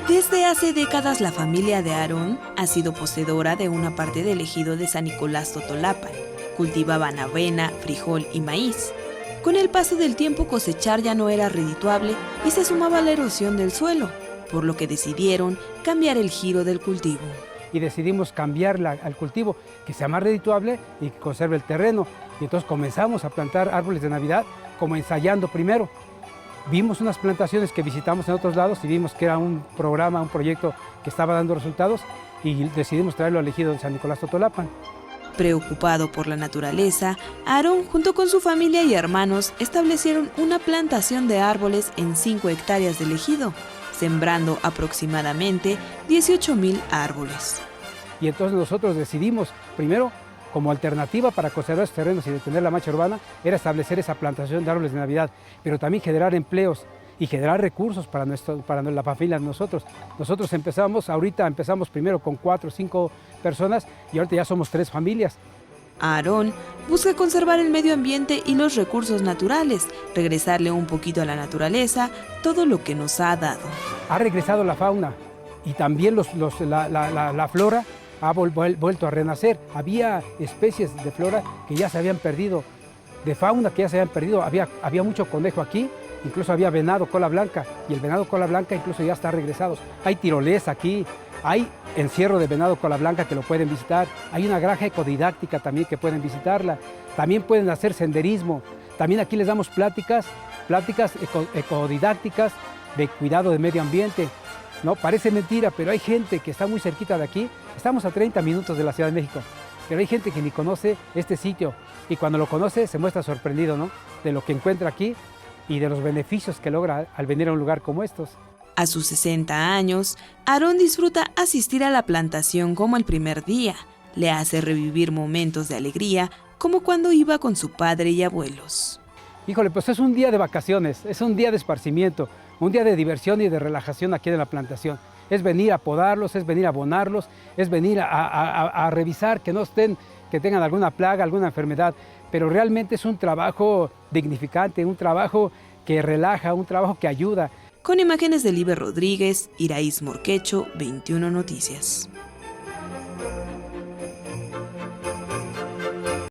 Desde hace décadas la familia de Aarón ha sido poseedora de una parte del ejido de San Nicolás Totolapan. Cultivaban avena, frijol y maíz. Con el paso del tiempo cosechar ya no era redituable y se sumaba la erosión del suelo, por lo que decidieron cambiar el giro del cultivo. Y decidimos cambiarla al cultivo, que sea más redituable y que conserve el terreno. Y entonces comenzamos a plantar árboles de Navidad, como ensayando primero. Vimos unas plantaciones que visitamos en otros lados y vimos que era un programa, un proyecto que estaba dando resultados y decidimos traerlo al ejido de San Nicolás Totolapan. Preocupado por la naturaleza, Aarón junto con su familia y hermanos establecieron una plantación de árboles en 5 hectáreas del ejido, sembrando aproximadamente 18,000 árboles. Y entonces nosotros decidimos, primero, como alternativa para conservar esos terrenos y detener la mancha urbana, era establecer esa plantación de árboles de Navidad, pero también generar empleos y generar recursos para la familia de nosotros. Nosotros ahorita empezamos primero con 4 o 5 personas y ahorita ya somos 3 familias. Aarón busca conservar el medio ambiente y los recursos naturales, regresarle un poquito a la naturaleza todo lo que nos ha dado. Ha regresado la fauna y también la flora ha vuelto a renacer. Había especies de flora que ya se habían perdido, de fauna que ya se habían perdido. Había mucho conejo aquí, incluso había venado cola blanca, y el venado cola blanca incluso ya está regresado. Hay tirolés aquí, hay encierro de venado cola blanca que lo pueden visitar, hay una granja ecodidáctica también que pueden visitarla, también pueden hacer senderismo. También aquí les damos pláticas ecodidácticas de cuidado del medio ambiente. No, parece mentira, pero hay gente que está muy cerquita de aquí. Estamos a 30 minutos de la Ciudad de México, pero hay gente que ni conoce este sitio y cuando lo conoce se muestra sorprendido, ¿no?, de lo que encuentra aquí y de los beneficios que logra al venir a un lugar como estos. A sus 60 años, Aarón disfruta asistir a la plantación como el primer día. Le hace revivir momentos de alegría como cuando iba con su padre y abuelos. Híjole, pues es un día de vacaciones, es un día de esparcimiento, un día de diversión y de relajación aquí en la plantación. Es venir a podarlos, es venir a abonarlos, es venir a revisar que que tengan alguna plaga, alguna enfermedad, pero realmente es un trabajo dignificante, un trabajo que relaja, un trabajo que ayuda. Con imágenes de Liber Rodríguez, Iraíz Morquecho, 21 Noticias.